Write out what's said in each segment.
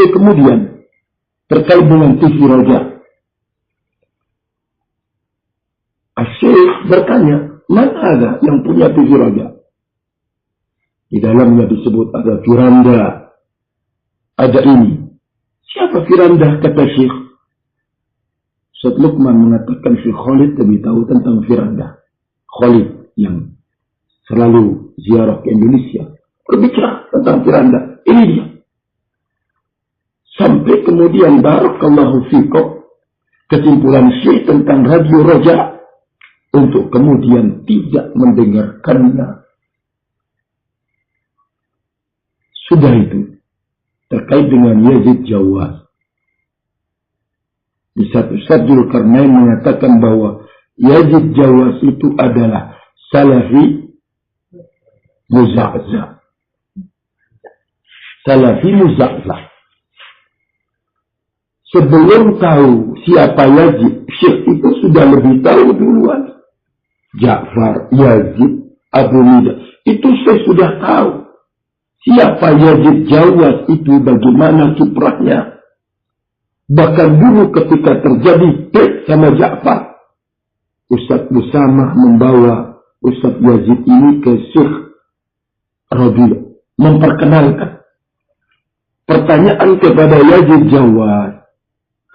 Sampai kemudian terkait dengan TV Roja, Syekh bertanya, mana ada yang punya TV Roja? Di dalamnya disebut ada Firanda, ada ini. Siapa Firanda? Kata Syekh. Ustaz Luqman mengatakan Syekh Khalid lebih tahu tentang Firanda. Khalid yang selalu ziarah ke Indonesia berbicara tentang Firanda. Ini dia. Sampai kemudian barakallahu fikum, kesimpulan Syekh tentang Radio Roja untuk kemudian tidak mendengarkannya. Sudah itu terkait dengan Yazid Jawaz. Di satu saat Dzulkarnain mengatakan bahwa Yazid Jawaz itu adalah Salafi Muza'za. Salafi Muza'za. Sebelum tahu siapa Yazid, Syekh itu sudah lebih tahu duluan. Ja'far, Yazid, Abu Midah. Itu saya sudah tahu. Siapa Yazid Jawaz itu, bagaimana kiprahnya. Bahkan dulu ketika terjadi perang sama Ja'far, Ustaz Usamah membawa Ustaz Yazid ini ke Syekh Rabi' memperkenalkan. Pertanyaan kepada Yazid Jawaz,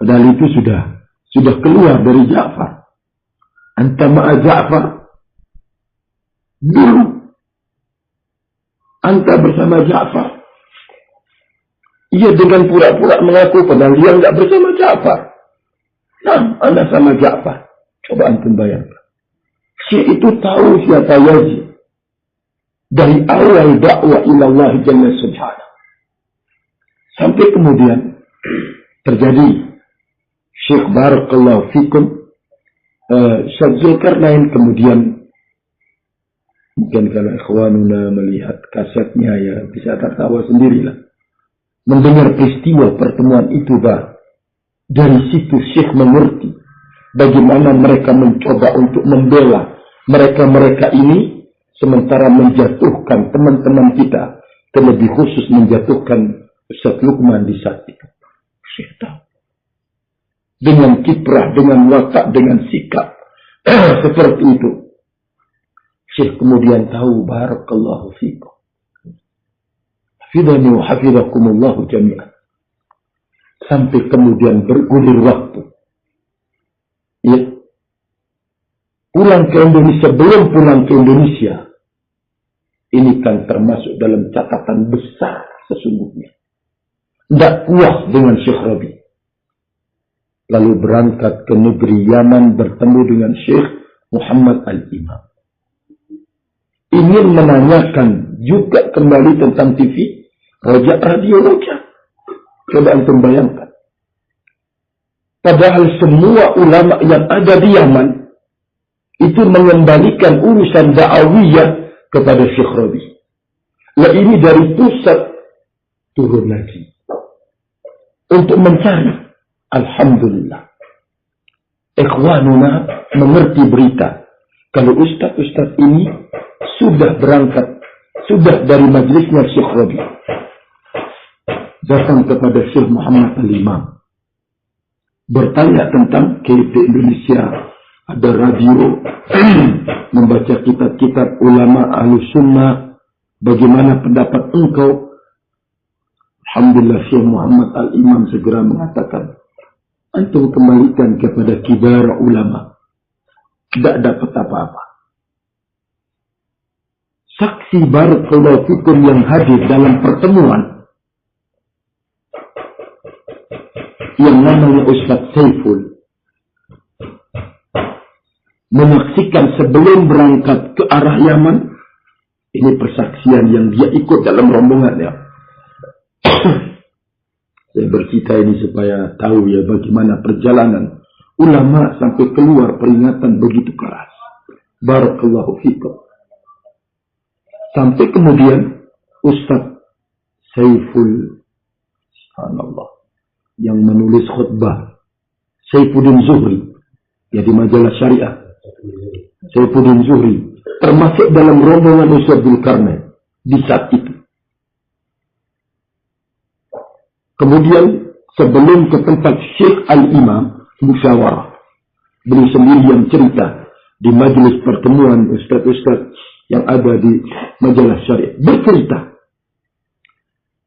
padahal itu sudah keluar dari Ja'far. Anta ma'a Ja'far? Dulu Anta bersama Ja'far. Ia dengan pura-pura mengaku padahal dia enggak bersama Ja'far. Nah, Anda sama Ja'far. Coba antum bayangkan. Syekh itu tahu siapa Yazid dari awal dakwah ilallah jalla subhanahu. Sampai kemudian terjadi Syekh barakallahu fikum Syekh Dzulkarnain kemudian, mungkin kalau ikhwanuna melihat kasetnya ya bisa tertawa sendirilah. Mendengar peristiwa pertemuan itu, dari situ Syekh mengerti bagaimana mereka mencoba untuk membela mereka-mereka ini, sementara menjatuhkan teman-teman kita, terlebih khusus menjatuhkan Ustaz Luqman di saat itu. Syekh tahu. Dengan kiprah, dengan watak, dengan sikap seperti itu, Syekh kemudian tahu barakallahu fikum. Hafidhani wa hafidhakumullahu jami'an. Sampai kemudian bergulir waktu. Ya. Pulang ke Indonesia, belum pulang ke Indonesia. Ini kan termasuk dalam catatan besar sesungguhnya. Tidak puas dengan Syekh Rabi. Lalu berangkat ke negeri Yaman bertemu dengan Syekh Muhammad Al-Imam. Ingin menanyakan juga kembali tentang TV Roja, Radio Roja. Coba antum bayangkan. Padahal semua ulama yang ada di Yaman itu mengembalikan urusan da'awiyah kepada Syekh Rabi. Nah, ini dari pusat turun lagi untuk mencari. Alhamdulillah, ikhwanuna mengerti berita kalau ustaz-ustaz ini sudah berangkat, sudah dari majlisnya Syekh Rabi, datang kepada Syekh Muhammad Al-Imam, bertanya tentang KP Indonesia, ada radio, membaca kitab-kitab ulama Ahlus Sunnah, bagaimana pendapat engkau? Alhamdulillah, Syekh Muhammad Al-Imam segera mengatakan, antum kembalikan kepada kibar ulama, tidak dapat apa-apa. Saksi barakallahu fikum yang hadir dalam pertemuan yang namanya Ustaz Saiful menyaksikan sebelum berangkat ke arah Yaman. Ini persaksian yang dia ikut dalam rombongannya. Saya bercerita ini supaya tahu ya bagaimana perjalanan ulama sampai keluar peringatan begitu keras. Barakallahu fikum. Sampai kemudian Ustaz Saiful, subhanallah, yang menulis khutbah, Saifuddin Zuhri, ya di majalah syariah, Saifuddin Zuhri, termasuk dalam rombongan Ustaz Dzulkarnain di saat itu. Kemudian sebelum ke tempat Syekh Al-Imam musyawarah, beliau sendiri yang cerita di majelis pertemuan ustaz-ustaz yang ada di majalah syariah, bercerita,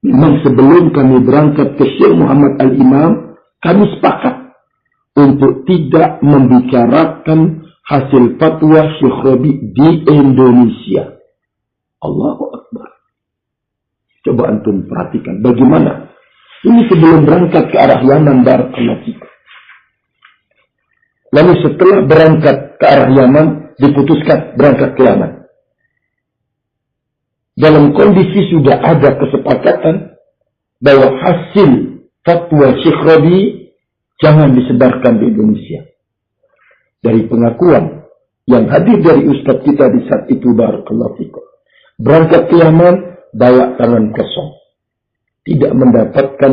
memang sebelum kami berangkat ke Syekh Muhammad Al-Imam, kami sepakat untuk tidak membicarakan hasil fatwa Syekh Rabi di Indonesia. Allahu Akbar. Coba antum perhatikan bagaimana ini sebelum berangkat ke arah Yaman, barakallahu fikum. Lalu setelah berangkat ke arah Yaman, diputuskan berangkat ke Yaman. Dalam kondisi sudah ada kesepakatan bahwa hasil fatwa Syekh Rabi jangan disebarkan di Indonesia. Dari pengakuan yang hadir dari ustaz kita di saat itu, barakallahu fikum, berangkat ke Yaman bawa tangan kosong, tidak mendapatkan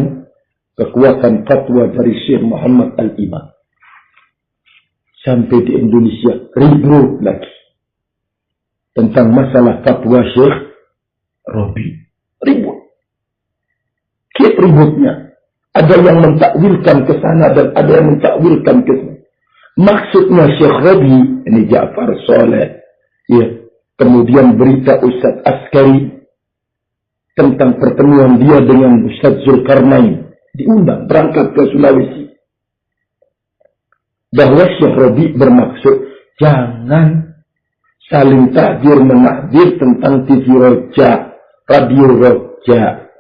kekuatan fatwa dari Syekh Muhammad Al-Imam. Sampai di Indonesia ribut lagi tentang masalah fatwa Syekh Rabi. Ribut. Ributnya. Ada yang mentakwilkan ke sana dan ada yang mentakwilkan ke sana. Maksudnya Syekh Rabi, ini Ja'far Saleh, ya, kemudian berita Ustaz Askari tentang pertemuan dia dengan Ustaz Zulkarnain, diundang berangkat ke Sulawesi. Bahwa Syekh Rabi bermaksud jangan saling takdir menakdir tentang TV Roja, Radio Roja.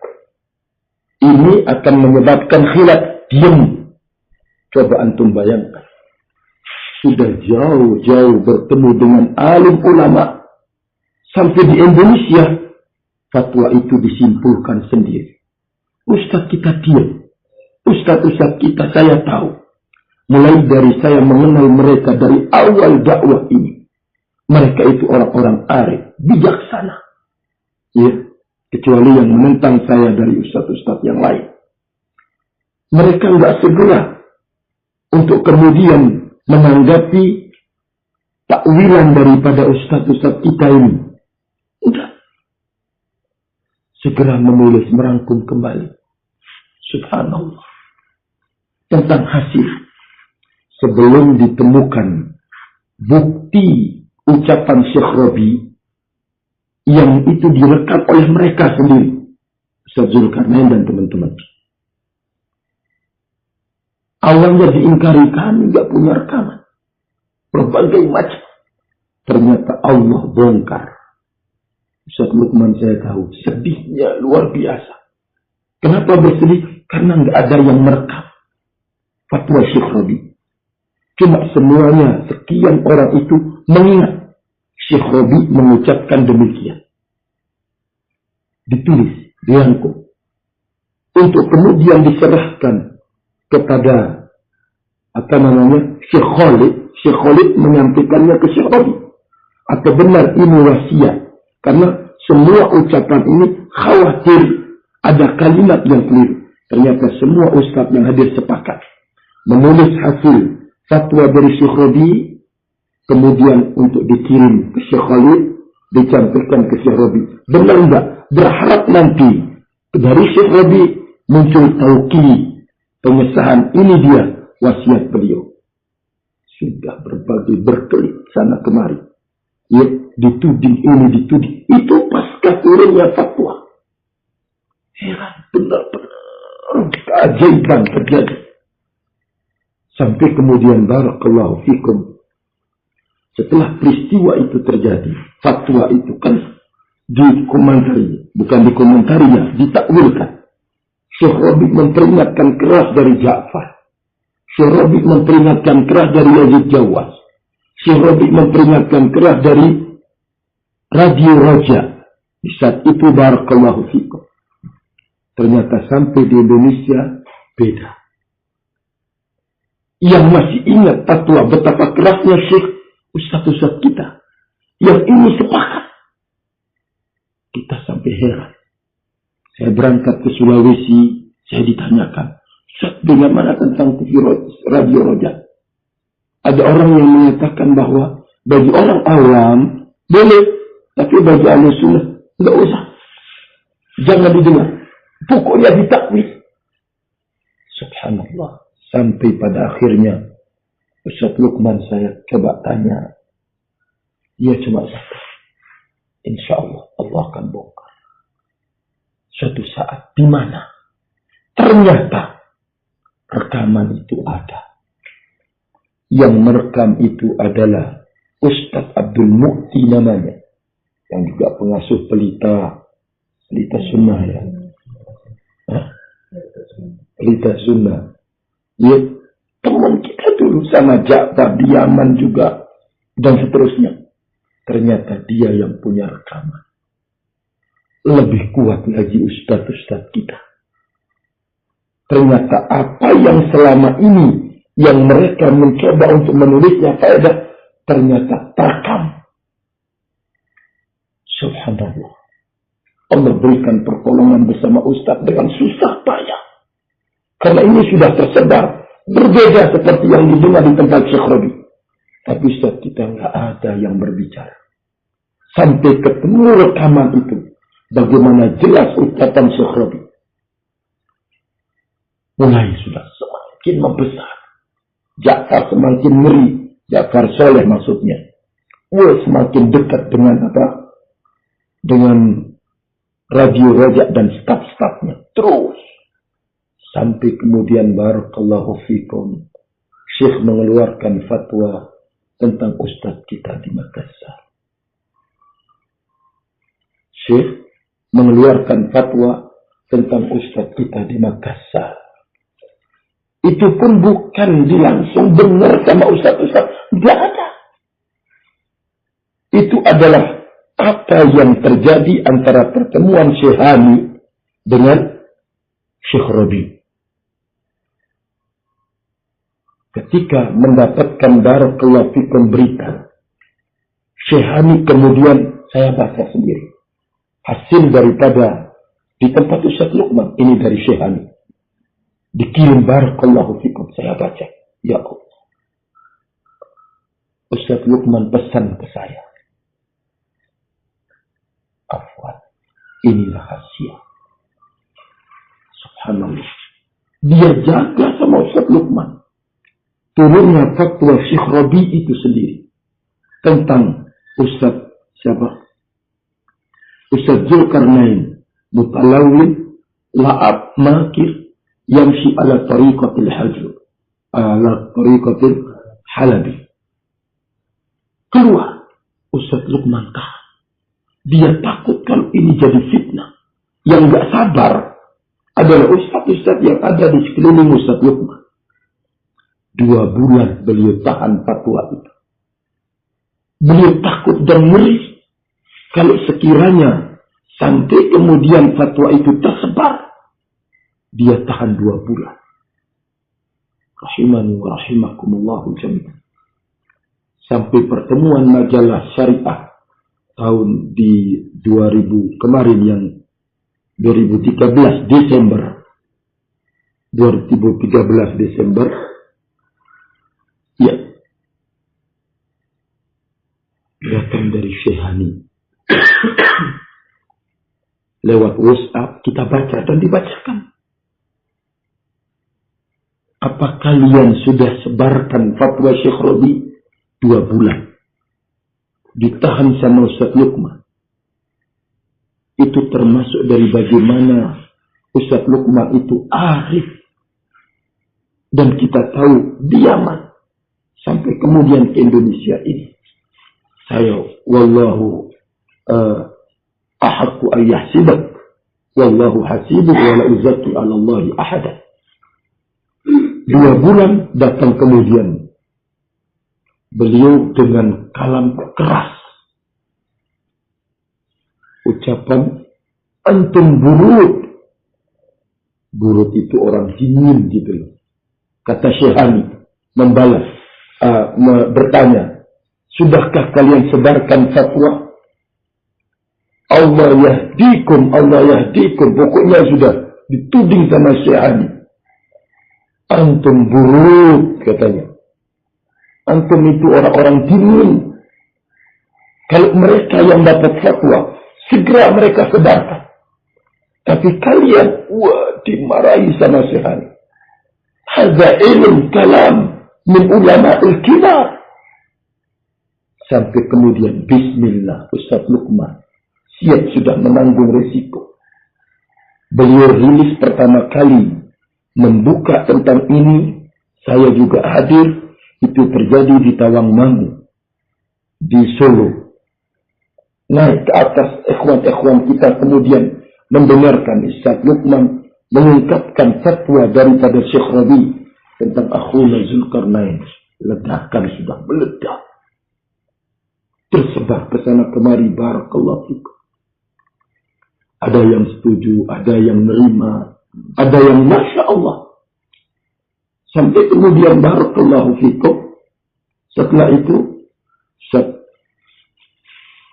Ini akan menyebabkan khilaf. Diam. Coba antum bayangkan. Sudah jauh-jauh bertemu dengan alim ulama. Sampai di Indonesia, fatwa itu disimpulkan sendiri. Ustaz kita diam. Ustaz-ustaz kita saya tahu. Mulai dari saya mengenal mereka dari awal dakwah ini. Mereka itu orang-orang arif, bijaksana. Ya, kecuali yang menentang saya dari ustaz-ustaz yang lain. Mereka enggak segera untuk kemudian menanggapi takwilan daripada ustaz-ustaz kita ini. Enggak. Segera menulis, merangkum kembali. Subhanallah. Tentang hasil. Sebelum ditemukan bukti ucapan Syekh Rabi yang itu direkam oleh mereka sendiri, Ustaz Zulkarnain dan teman-teman. Awalnya diingkari, kami gak punya rekaman, berbagai macam. Ternyata Allah bongkar. Ustaz Lukman saya tahu sedihnya luar biasa. Kenapa bersedih? Karena gak ada yang merekam fatwa Syekh Rabi. Cuma semuanya, sekian orang itu mengingat Syekh Rabi mengucapkan demikian. Ditulis, dirangkum. Untuk kemudian diserahkan kepada Syekh Khalid. Syekh Khalid menyampaikannya ke Syekh Rabi. Atau benar ini wasiat. Karena semua ucapan ini khawatir ada kalimat yang keliru. Ternyata semua ustaz yang hadir sepakat menulis hasil fatwa dari Syekh Rabi, kemudian untuk dikirim ke Syekh Khalid, dicampurkan ke Syekh Rabi. Benar enggak? Berharap nanti dari Syekh Rabi muncul tauqi, pengesahan, ini dia wasiat beliau. Sudah berbagai berkelit sana kemari. Ya, dituding ini, dituding itu pasca turunnya fatwa. Heran, benar-benar keajaiban terjadi. Sampai kemudian barakallahu fikum, setelah peristiwa itu terjadi, fatwa itu kan dikomentari, bukan dikomentari ya, ditakwilkan. Syekh Rabi memperingatkan keras dari Ja'far. Syekh Rabi memperingatkan keras dari Yazid Jawas. Syekh Rabi memperingatkan keras dari Radio Roja. Di saat itu barakallahu fikum, ternyata sampai di Indonesia beda. Yang masih ingat fatwa betapa kerasnya Syekh ustaz-ustaz kita. Yang ini sepakat. Kita sampai heran. Saya berangkat ke Sulawesi, saya ditanyakan, Ustaz, bagaimana tentang TV Radio Roja? Ada orang yang menyatakan bahwa bagi orang awam boleh, tapi bagi ahli sunnah enggak usah. Jangan didengar. Pokoknya ditakwil. Subhanallah. Sampai pada akhirnya Ustaz Luqman saya coba tanya. Dia cuma satu. Insya Allah Allah akan bongkar. Suatu saat di mana ternyata rekaman itu ada. Yang merekam itu adalah Ustaz Abdul Mu'ti namanya. Yang juga pengasuh pelita sunnah ya. Pelita sunnah. Ya, teman kita dulu sama Ja'far di Yaman juga. Dan seterusnya. Ternyata dia yang punya rekaman. Lebih kuat lagi ustaz-ustaz kita. Ternyata apa yang selama ini yang mereka mencoba untuk menulisnya faedah ternyata terekam. Subhanallah. Allah berikan pertolongan bersama ustaz dengan susah payah. Karena ini sudah tersebar. Berbeda seperti yang didengar di tempat Syekh Rabi. Tapi ustaz kita nggak ada yang berbicara. Sampai ketemu rekaman itu. Bagaimana jelas ucapan Syekh Rabi. Mulai sudah semakin membesar. Ja'far semakin ngeri. Ja'far Soleh maksudnya. Semakin dekat dengan apa? Dengan radio Raja dan staf-stafnya. Terus. Sampai kemudian barakallahu fikum. Syekh mengeluarkan fatwa tentang ustaz kita di Makassar. Syekh mengeluarkan fatwa tentang ustaz kita di Makassar. Itu pun bukan langsung benar sama ustaz-ustaz. Tidak ada. Itu adalah apa yang terjadi antara pertemuan Syekh Hani dengan Syekh Rabi. Ketika mendapatkan barakallahu fikum berita, Syekh Hani kemudian saya baca sendiri. Hasil daripada di tempat Ustaz Luqman, ini dari Syekh Hani. Dikirim barakallahu fikum, saya baca. Ya Allah. Ustaz Luqman pesan ke saya. Afwan, ini rahasia. Subhanallah. Dia jaga sama Ustaz Luqman. Turunnya fatwa Syekh Rabi itu sendiri. Tentang Ustaz siapa? Ustaz Zulkarnain. Mutalawin. La'ab makir. Yamshi ala tariqatil hajr. Ala tariqatil halabi. Keluar. Ustaz Luqman tahan. Dia takut kalau ini jadi fitnah. Yang gak sabar adalah ustaz-ustaz yang ada di sekeliling Ustaz Luqman. 2 bulan beliau tahan fatwa itu. Beliau takut dan ngeri. Kalau sekiranya sampai kemudian fatwa itu tersebar. Dia tahan 2 bulan. Rahimani wa rahimakumullahu jami'an. Sampai pertemuan majalah syariah. Tahun di 2000 kemarin yang 2013 Desember. 2013 Desember. Ya. Datang dari Syekh Hani. Lewat WhatsApp kita baca dan dibacakan. Apa kalian sudah sebarkan fatwa Syekh Rabi 2 bulan? Ditahan sama Ustaz Luqman. Itu termasuk dari bagaimana Ustaz Luqman itu arif. Dan kita tahu diaman. Sampai kemudian ke Indonesia ini. Saya, wallahu ahaqqu an yahsibak. Wallahu hasibu wa la uzakki ala Allahi ahada. 2 bulan datang kemudian. Beliau dengan kalam keras. Ucapan antum burut. Burut itu orang dingin gitu loh. Kata Syekh Hani membalas. Bertanya, sudahkah kalian sebarkan fatwa? Allah yahdikum. Pokoknya sudah dituding sama Syekh Hani. Antum buruk, katanya. Antum itu orang-orang dingin. Kalau mereka yang dapat fatwa, segera mereka sebarkan. Tapi kalian, dimarahi sama Syekh Hani. Hadza ilm kalam min ulama al-kibar. Sampai kemudian bismillah, Ustaz Luqman siap sudah menanggung resiko. Beliau rilis pertama kali membuka tentang ini, saya juga hadir. Itu terjadi di Tawangmangu, di Solo. Naik ke atas ikhwan-ikhwan kita kemudian mendengarkan Ustaz Luqman mengungkapkan fatwa daripada Syekh Rabi tentang akhuna Zulkarnain. Ledakan sudah meledak, tersebar ke sana kemari. Barakallahu fikum. Ada yang setuju, ada yang nerima, ada yang Masya Allah. Sampai kemudian barakallahu fikum, setelah itu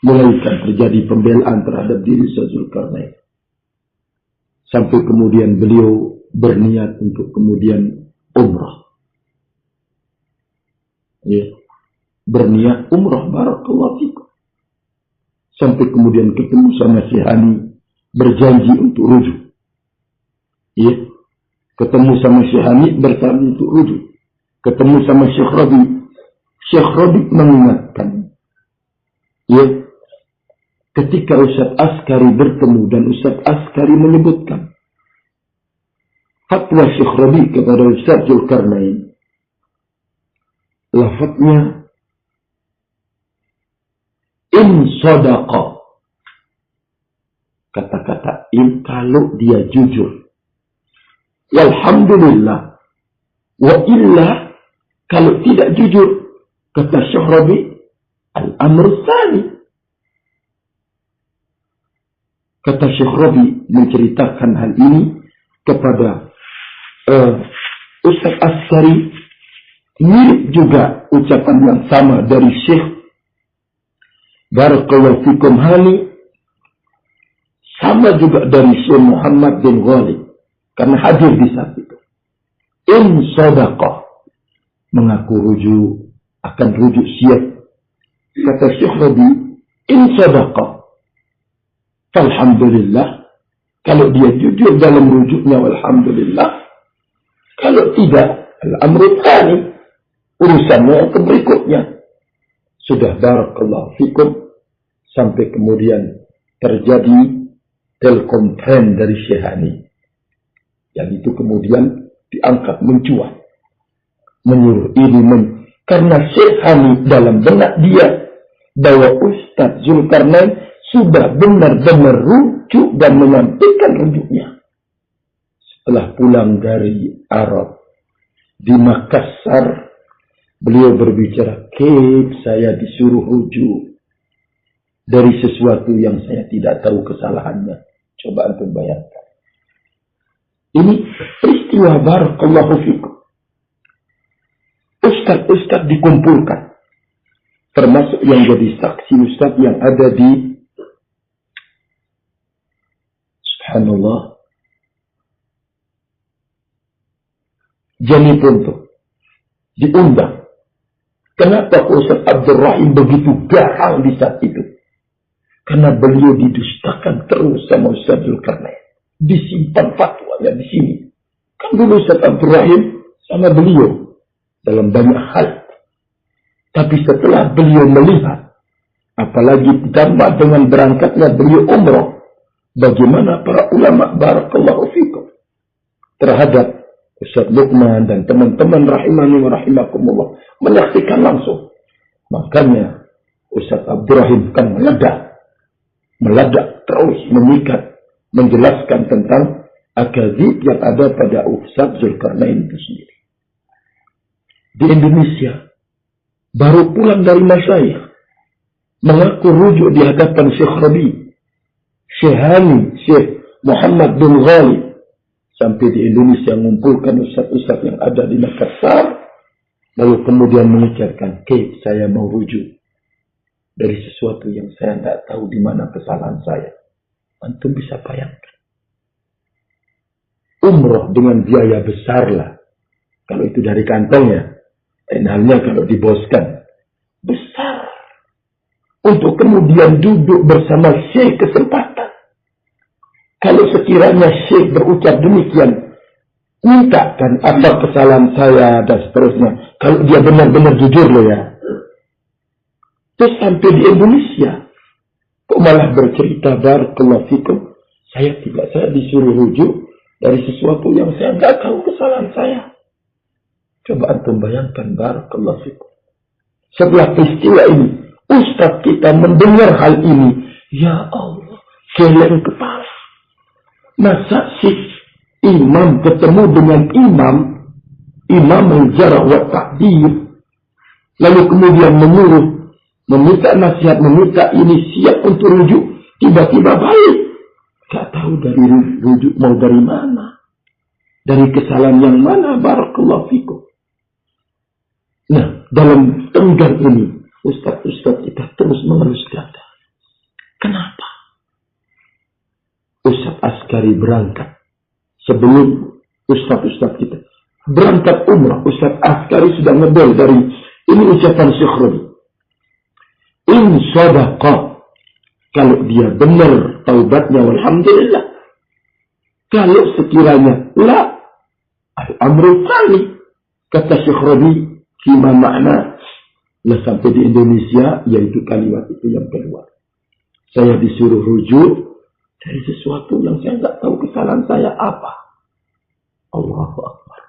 mulai terjadi pembelaan terhadap diri Zulkarnain. Sampai kemudian beliau berniat untuk kemudian umrah. Ya. Berniat umrah, barakallahu fikum. Sampai kemudian ketemu sama Syekh Hani, berjanji untuk rujuk. Ya. Ketemu sama Syekh Hani, berjanji untuk rujuk. Ketemu sama Syekh Rabi. Syekh Rabi mengingatkan. Ya. Ketika Ustaz Askari bertemu dan Ustaz Askari menyebutkan fatwa Syekh Rabi kepada Ustaz Zulkarnain, lafadznya in sadaqa, kata-kata in kalau dia jujur, walhamdulillah, wa illa kalau tidak jujur, kata Syekh Rabi, al-amr tsani. Kata Syekh Rabi menceritakan hal ini kepada Ustaz Askari. Mirip juga ucapan yang sama dari Syekh Barakallahu fikum Hani. Sama juga dari Syekh Muhammad bin Ghalib. Karena hadir di saat itu. In sadaqah. Mengaku rujuk. Akan rujuk siap. Kata Syekh Rabi. In sadaqah. Alhamdulillah, kalau dia jujur dalam rujuknya, alhamdulillah. Kalau tidak, al-amru tsani, urusannya yang berikutnya. Sudah barakallahu fikum, sampai kemudian terjadi telekonferensi dari Syekh Hani. Yang itu kemudian diangkat mencuat. Menyuruh ini karena Syekh Hani dalam benak dia bahwa Ustaz Zulkarnain sudah benar-benar rujuk dan menyampaikan rujuknya. Setelah pulang dari Arab, di Makassar, beliau berbicara, saya disuruh rujuk dari sesuatu yang saya tidak tahu kesalahannya. Coba antum bayangkan. Ini peristiwa barakallahu fikum. Ustaz-ustaz dikumpulkan. Termasuk yang jadi saksi ustaz yang ada di Subhanallah, Jani Punto diundang. Kenapa Ustaz Abdul Rahim begitu garang di saat itu? Karena beliau didustakan terus sama Ustaz Zulkarnain. Disimpan fatwanya di sini. Kan dulu Ustaz Abdul Rahim sama beliau dalam banyak hal. Tapi setelah beliau melihat, apalagi ditambah dengan berangkatnya beliau umrah, bagaimana para ulama barakallahu fikum terhadap Ustaz Luqman dan teman-teman rahimani wa rahimakumullah menyaksikan langsung. Makanya Ustaz Abdurrahim kan meledak terus menyikat, menjelaskan tentang akadzib yang ada pada Ustaz Zulkarnain itu sendiri. Di Indonesia baru pulang dari masyayikh mengaku rujuk di hadapan Syekh Rabi, Syekh Hani, Syekh Muhammad bin Ghalib. Sampai di Indonesia mengumpulkan ustaz-ustaz yang ada di Makassar. Lalu kemudian mengucapkan, saya mau rujuk dari sesuatu yang saya tidak tahu di mana kesalahan saya. Antum bisa bayangkan. Umroh dengan biaya besar lah. Kalau itu dari kantongnya. Lain halnya kalau diboskan. Besar. Untuk kemudian duduk bersama Syekh kesempatan. Kalau sekiranya Syekh berucap demikian, mintakan apa kesalahan saya dan seterusnya. Kalau dia benar-benar jujur loh ya. Terus sampai di Indonesia, kok malah bercerita barakallahu fikum, saya disuruh rujuk dari sesuatu yang saya nggak tahu kesalahan saya. Coba antum bayangkan barakallahu fikum. Setelah peristiwa ini, ustaz kita mendengar hal ini, ya Allah, geleng kepala. Masa si imam ketemu dengan imam al-jarh wa ta'dil, lalu kemudian meminta nasihat, meminta ini siap untuk rujuk, tiba-tiba balik. Gak tahu dari rujuk mau dari mana, dari kesalahan yang mana, barakallahu fikum. Nah, dalam tenggang ini, ustaz-ustaz kita terus mengelus dada. Kenapa? Ustaz Askari berangkat. Sebelum ustaz-ustaz kita berangkat umrah, Ustaz Askari sudah ngedol dari ini ucapan Syekh Rabi. In sadaqah, kalau dia benar taubatnya, alhamdulillah. Kalau sekiranya la, al-amru tsani, kata Syekh Rabi, kima makna lah sampai di Indonesia, yaitu kalimat itu yang kedua. Saya disuruh rujuk dari sesuatu yang saya nggak tahu kesalahan saya apa. Allahu Akbar.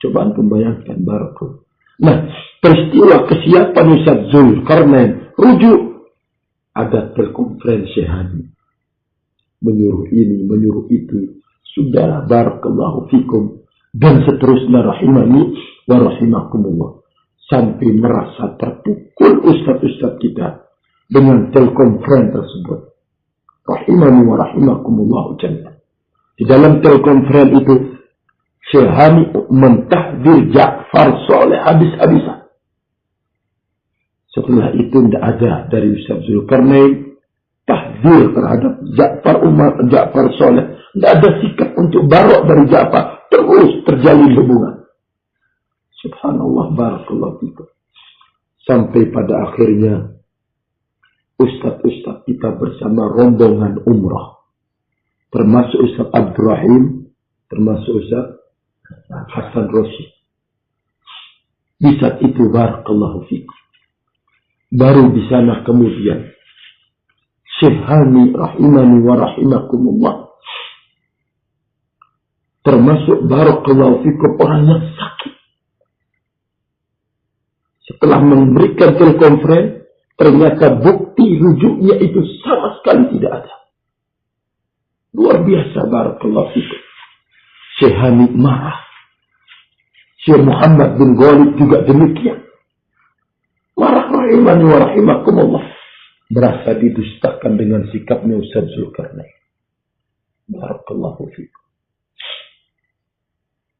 Coba antum bayangkan barakallahu. Nah, peristiwa kesiapan Ustaz Zulkarnain rujuk, ada telekonferensi Hani, menyuruh ini, menyuruh itu, sudah barakallahu fikum, dan seterusnya, rahimani wa rahimakumullah. Sampai merasa terpukul ustaz-ustaz kita dengan telekonferensi tersebut. Rahimani wa rahimakumullah jannah. Di dalam telekonferensi itu, Syekh Hani mentahdir Ja'far Saleh habis-habisan. Setelah itu tidak ada dari Ustaz Zulkarnain tahdir terhadap Ja'far Saleh. Tidak ada sikap untuk barok dari Ja'far. Terus terjalin hubungan. Subhanallah, barakallahu fikum. Sampai pada akhirnya ustaz-ustaz kita bersama rombongan umrah, termasuk Ustaz Abdurrahim, termasuk Ustaz Hasan Rosyid. Di saat itu barakallahu fikum, baru di sana kemudian Syekh Hani rahimani wa rahimakumullah, termasuk barakallahu fikum orang yang sakit. Setelah memberikan telekonferensi, ternyata bukti rujuknya itu sama sekali tidak ada. Luar biasa barakallahu fikum. Syekh Hani marah. Syekh Muhammad bin Ghalib juga demikian. Marah rahimani wa rahimakumullah. Berasa didustakan dengan sikapnya Ustaz Zulkarnain. Barakallahu fikum.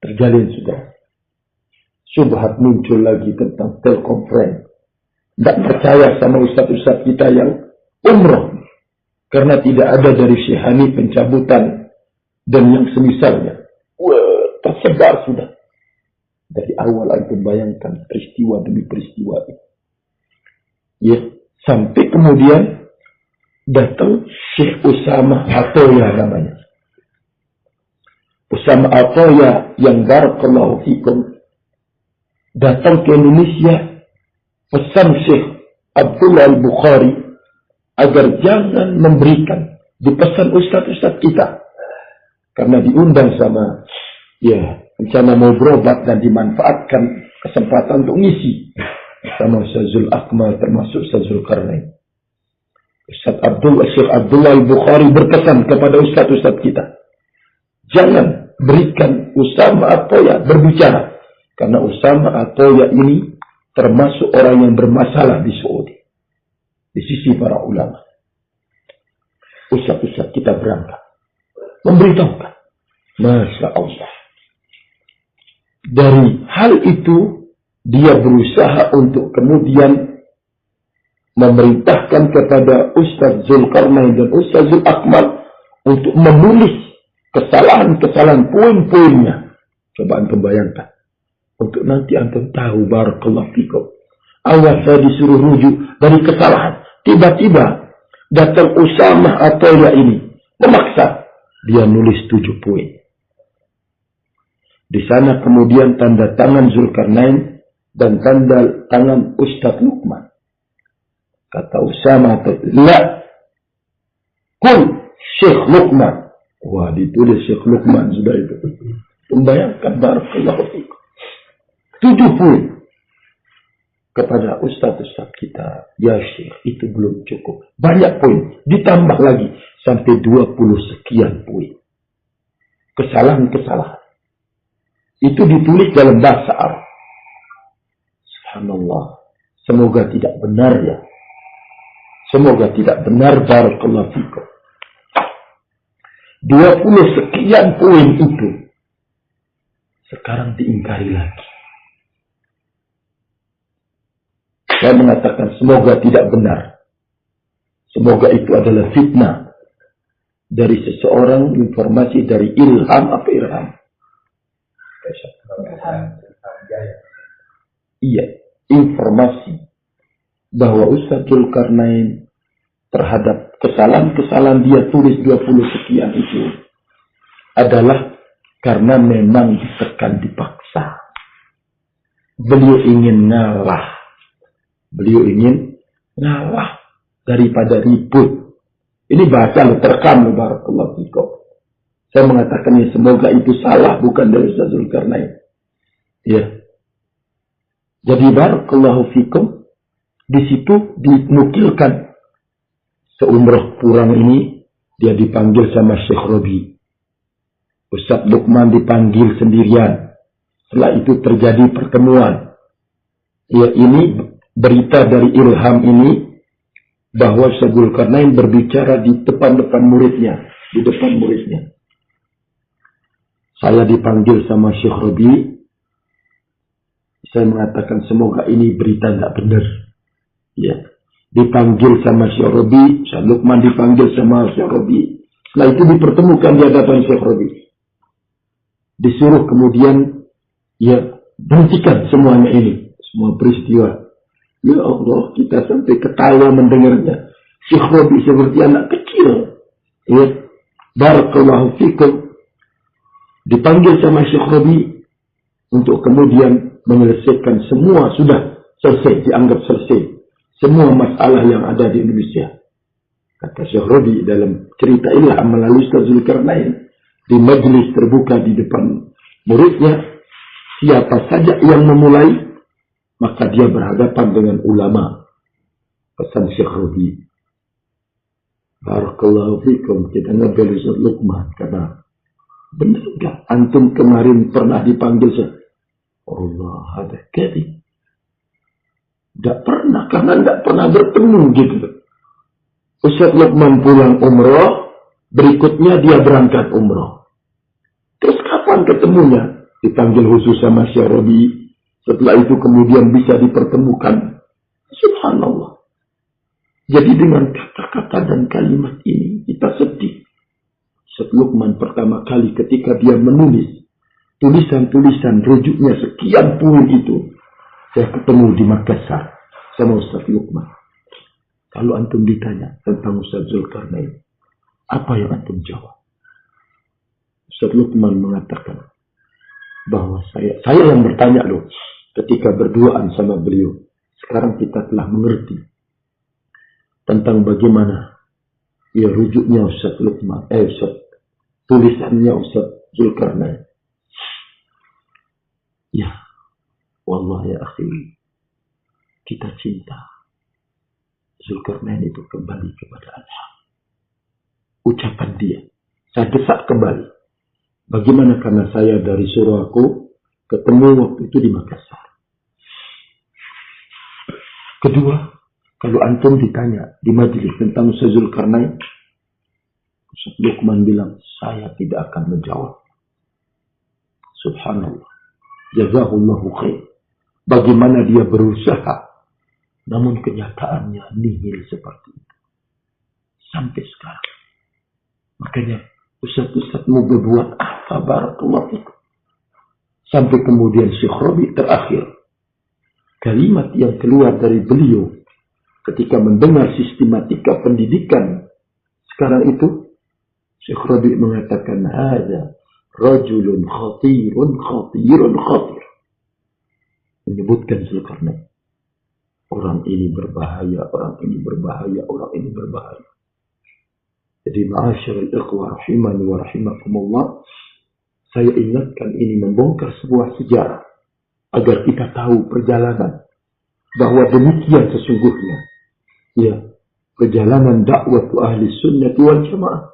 Terjalin sudah. Syubhat muncul lagi tentang telekonferensi. Tidak percaya sama ustaz-ustaz kita yang umrah. Karena tidak ada dari Syekh Hani pencabutan dan yang semisalnya. Tersebar sudah. Dari awal antum bayangkan peristiwa demi peristiwa ini. Ya, sampai kemudian datang Syekh Usama Atoya namanya. Usama Atoya yang barakallahu fikum datang ke Indonesia, pesan Syekh Abdullah Al-Bukhari agar jangan memberikan, dipesan ustaz-ustaz kita, karena diundang sama rencana mau berobat dan dimanfaatkan kesempatan untuk ngisi sama Ustaz Zul Akmal, termasuk Ustaz Zulkarnain. Syekh Abdullah Al-Bukhari berpesan kepada ustaz-ustaz kita, jangan berikan Usama Atoya berbicara, karena Usama Atoya ini termasuk orang yang bermasalah di Saudi, di sisi para ulama. Ustaz-ustaz kita berangkat memberitahukan, Masya Allah. Dari hal itu, dia berusaha untuk kemudian memerintahkan kepada Ustaz Zulkarnain dan Ustaz Zul Akmal untuk menulis kesalahan-kesalahan poin-poinnya. Coba antum bayangkan. Untuk nanti antum tahu barakallahu fikum. Awal saya disuruh rujuk dari kesalahan. Tiba-tiba datang Usama Atoya ini memaksa. Dia nulis 7 poin. Di sana kemudian tanda tangan Zulkarnain dan tanda tangan Ustadz Luqman. Kata Usama, la, kul Syekh Luqman. Wah, ditulis Syekh Luqman sudah itu. Membayangkan barakallahu fikum. 7 poin kepada ustaz-ustaz kita. Ya Syekh, itu belum cukup. Banyak poin. Ditambah lagi sampai 20 sekian poin. Kesalahan-kesalahan. Itu ditulis dalam bahasa Arab. Subhanallah. Semoga tidak benar ya. Semoga tidak benar, barakallahu fikum. 20 sekian poin itu sekarang diingkari lagi. Saya mengatakan semoga tidak benar. Semoga itu adalah fitnah dari seseorang, informasi dari ilham apa ilham? Iya, informasi bahwa Ustaz Zulkarnain terhadap kesalahan-kesalahan dia tulis 20 sekian itu adalah karena memang ditekan dipaksa. Beliau ingin ngalah. Beliau ingin ngalah daripada ribut. Ini bahasa lu terekam lu barakallahu fikum. Saya mengatakan ini semoga itu salah, bukan dari Ustaz Zulkarnain. Ya. Jadi barakallahu fikum, di situ dinukilkan seumrah kurang ini dia dipanggil sama Syekh Robi. Ustaz Luqman dipanggil sendirian. Setelah itu terjadi pertemuan. Ya, ini berita dari ilham ini bahwa Syekh Zulkarnain berbicara di depan muridnya, di depan muridnya. Saya dipanggil sama Syekh Robi. Saya mengatakan semoga ini berita tidak benar. Ya. Dipanggil sama Syekh Robi, Syekh Luqman dipanggil sama Syekh Robi. Setelah itu dipertemukan di hadapan Syekh Robi. Disuruh kemudian ya berhentikan semuanya ini, semua peristiwa. Ya Allah, kita sampai ketawa mendengarnya. Syekh Robi seperti anak kecil. Ya. Barakallahu fikum. Dipanggil sama Syekh Robi untuk kemudian menyelesaikan semua sudah selesai, dianggap selesai. Semua masalah yang ada di Indonesia. Kata Syekh Robi dalam cerita ilham melalui Ustaz Zulkarnain. Di majlis terbuka di depan muridnya. Siapa saja yang memulai, maka dia berhadapan dengan ulama. Pesan Syekh Robi. Barakallahu fikum. Kita ngebel Ustaz Luqman. Karena benar enggak? Antum kemarin pernah dipanggil Syekh. Allah ada kadhib. Tidak pernah, karena tidak pernah bertemu gitu. Ustaz Luqman pulang umroh, berikutnya dia berangkat umroh. Terus kapan ketemunya? Dipanggil khusus sama Syekh Robi. Setelah itu kemudian bisa dipertemukan. Subhanallah. Jadi dengan kata-kata dan kalimat ini kita sedih. Ustaz Luqman pertama kali ketika dia menulis tulisan-tulisan rujuknya sekian poin itu. Saya ketemu di Makassar sama Ustaz Luqman. Kalau antum ditanya tentang Ustaz Zulkarnain, apa yang antum jawab? Ustaz Luqman mengatakan bahwa saya yang bertanya loh ketika berduaan sama beliau. Sekarang kita telah mengerti tentang bagaimana ya rujuknya Ustaz Luqman, tulisannya Ustaz Zulkarnain. Ya, wallah ya akhi, kita cinta Zulkarnain itu kembali kepada Allah. Ucapan dia, saya desak kembali. Bagaimana karena saya dari Suraku ketemu waktu itu di Makassar. Kedua, kalau antum ditanya di majelis tentang Ustaz Zulkarnain, Ustaz Luqman bilang, saya tidak akan menjawab. Subhanallah. Jazahullahu khair. Bagaimana dia berusaha, namun kenyataannya nihil seperti itu. Sampai sekarang. Makanya Ustaz-Ustaz mau berbuat apa barakallahu fikum. Sampai kemudian Syekh Robi terakhir. Kalimat yang keluar dari beliau ketika mendengar sistematika pendidikan sekarang itu, Syekh Robi mengatakan, "Hadza rajulun khatirun khatirun khatir. Menyebutkan Zulkarnain. Orang ini berbahaya, orang ini berbahaya, orang ini berbahaya. Jadi ma'asyarul ikhwah rahimani wa rahimakumullah, saya ingatkan ini membongkar sebuah sejarah agar kita tahu perjalanan bahwa demikian sesungguhnya ya perjalanan dakwah ahli sunnah wal jamaah,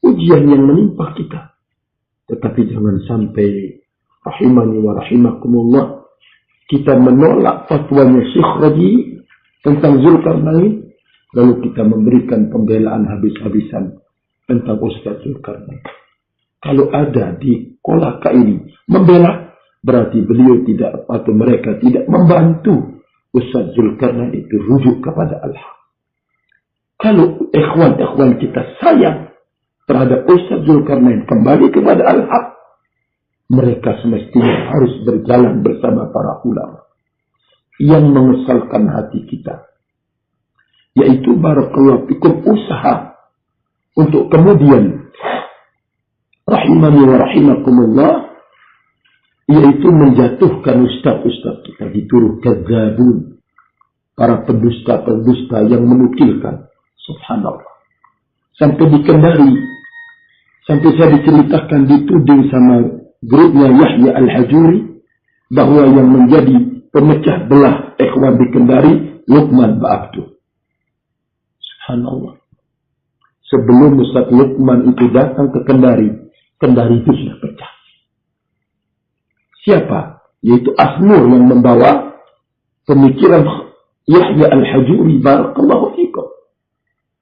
ujian yang menimpa kita. Tetapi jangan sampai rahimani wa rahimakumullah kita menolak fatwanya Syekh Raji tentang Zulkarnain, lalu kita memberikan pembelaan habis-habisan tentang Ustaz Zulkarnain. Kalau ada di kolaka ini membela, berarti beliau tidak atau mereka tidak membantu Ustaz Zulkarnain itu rujuk kepada Al-Haq. Kalau ikhwan-ikhwan kita sayang terhadap Ustaz Zulkarnain kembali kepada Al-Haq, mereka semestinya harus berjalan bersama para ulama yang mengesalkan hati kita, yaitu barakallahu fikum usaha untuk kemudian rahimani wa rahimakumullah, yaitu menjatuhkan ustaz-ustaz kita dituduh kadzabun, para pendusta-pendusta yang menukilkan. Subhanallah. Sampai di Kendari, sampai saya diceritakan dituding sama grupnya Yahya Al-Hajuri bahwa yang menjadi pemecah belah ikhwan di Kendari Luqman Ba'abdu. Subhanallah. Sebelum Ustaz Luqman itu datang ke Kendari, Kendari itu sudah pecah. Siapa? Yaitu Asnur yang membawa pemikiran Yahya Al-Hajuri barakallahu fikum.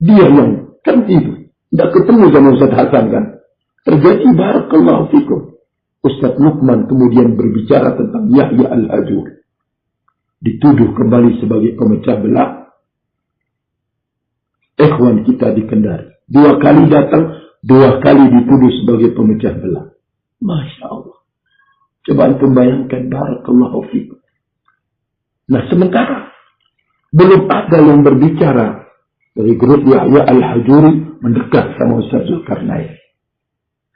Dia yang kan itu tidak ketemu sama Ustaz Hasan kan. Terjadi barakallahu fikum. Ustaz Luqman kemudian berbicara tentang Yahya Al-Hajuri. Dituduh kembali sebagai pemecah belah ikhwan kita di Kendari. 2 kali datang, 2 kali dituduh sebagai pemecah belah. Masya Allah. Coba antum bayangkan, barakallahu fikum. Nah sementara belum ada yang berbicara dari grup Yahya Al-Hajuri mendekat sama Ustaz Zulkarnain.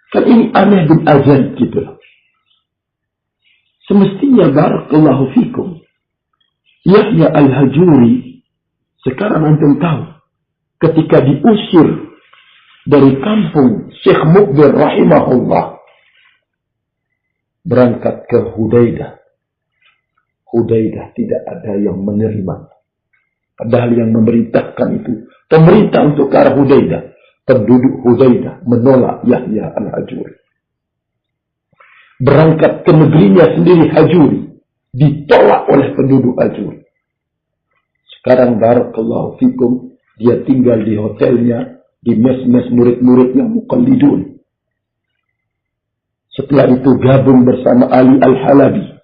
Kan ini aneh bin azan gitu loh. Semestinya barakallahu fikum, Yahya Al-Hajuri sekarang antum tahu ketika diusir dari kampung Syekh Mukbir rahimahullah berangkat ke Hudaidah. Hudaidah tidak ada yang menerima. Padahal yang memerintahkan itu pemerintah untuk ke arah Hudaidah. Penduduk Hudaidah menolak Yahya Al-Hajuri. Berangkat ke negerinya sendiri Hajuri, ditolak oleh penduduk Hajuri. Sekarang barakallahu fikum, dia tinggal di hotelnya, di mes-mes murid-murid yang muqallidun. Setelah itu gabung bersama Ali Al-Halabi,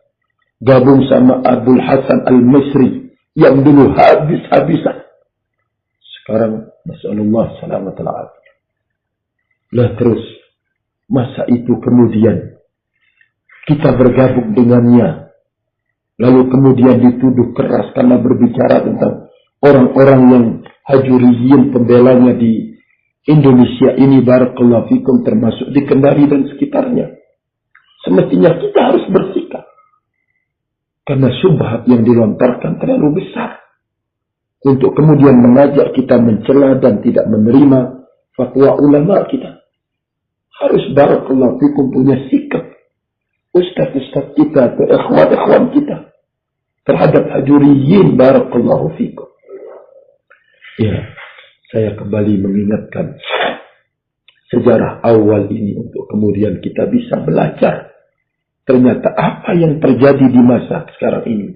gabung sama Abdul Hasan Al-Misri yang dulu habis-habisan. Sekarang masyaallah salamat al-afiyah. Lah terus masa itu kemudian kita bergabung dengannya, lalu kemudian dituduh keras karena berbicara tentang orang-orang yang Hajuriyin pembelanya di Indonesia ini barakallahu fikum, termasuk di Kendari dan sekitarnya. Semestinya kita harus bersikap karena syubhat yang dilontarkan terlalu besar untuk kemudian mengajak kita mencela dan tidak menerima fatwa ulama kita. Harus barakallahu fikum punya sikap ustaz-ustaz kita atau ikhwan-ikhwan kita terhadap Hajuriyin barakallahu fikum. Ya, saya kembali mengingatkan sejarah awal ini untuk kemudian kita bisa belajar ternyata apa yang terjadi di masa sekarang ini.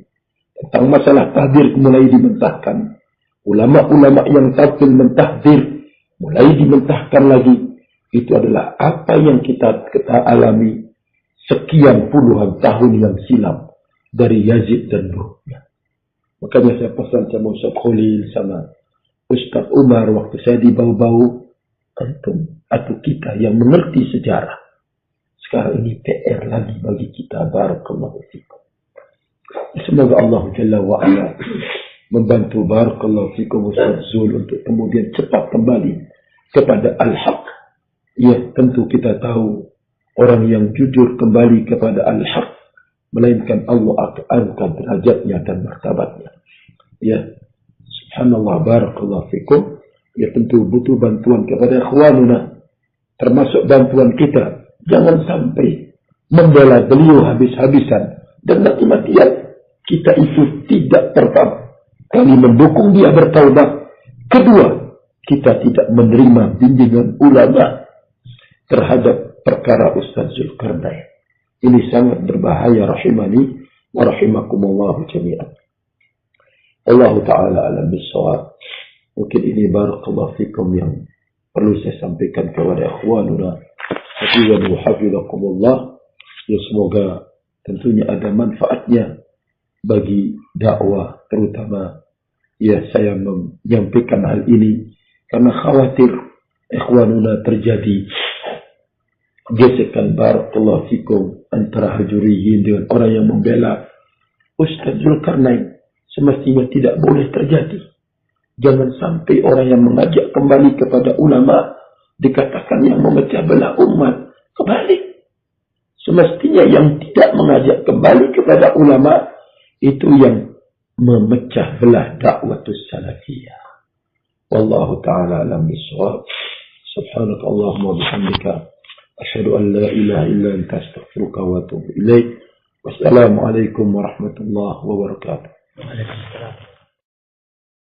Tentang masalah tahdir mulai dimentahkan. Ulama-ulama yang tampil mentahdir mulai dimentahkan lagi. Itu adalah apa yang kita alami sekian puluhan tahun yang silam dari Yazid dan Nuhnya. Makanya saya pesan sama Ustaz Khalil sama Ustaz Umar waktu saya di bau-bau, antum atau kita yang mengerti sejarah. Sekarang ini PR lagi bagi kita, barakallahu fikum. Semoga Allah Jalla wa'ala membantu barakallahu fikum Ustaz Zul untuk kemudian cepat kembali kepada Al-Haq. Ya, tentu kita tahu orang yang jujur kembali kepada al-haq, melainkan Allah akan angkat derajatnya dan martabatnya. Ya, subhanallah, barakallahu fikum. Ya, tentu butuh bantuan kepada ikhwanuna, termasuk bantuan kita. Jangan sampai membela beliau habis-habisan dan mati-matian. Kita itu tidak pertama kali mendukung dia bertaubat. Kedua, kita tidak menerima bimbingan ulama terhadap perkara Ustaz Zulkarnain. Ini sangat berbahaya, rahimani wa rahimakumullah jami'an. Allah Ta'ala alam bisawab. Mungkin ini barakallahu fikum yang perlu saya sampaikan kepada ikhwanuna. Hafizan wa hafizakumullah. Ya, semoga tentunya ada manfaatnya bagi dakwah, terutama ya saya menyampaikan hal ini karena khawatir ikhwanuna terjadi gesekan barakallahu fikum antara hajuriyin dengan orang yang membela Ustaz Zulkarnain. Semestinya tidak boleh terjadi. Jangan sampai orang yang mengajak kembali kepada ulama dikatakan yang memecah belah umat. Kebalik. Semestinya yang tidak mengajak kembali kepada ulama itu yang memecah belah dakwatus salafiyah. Wallahu ta'ala alam bisawab. Subhanaka Allahumma bihamdika asyhadu an la ilaha illa anta astaghfiruka wa atubu ilaik. Wassalamualaikum warahmatullahi wabarakatuh. Waalaikumsalam.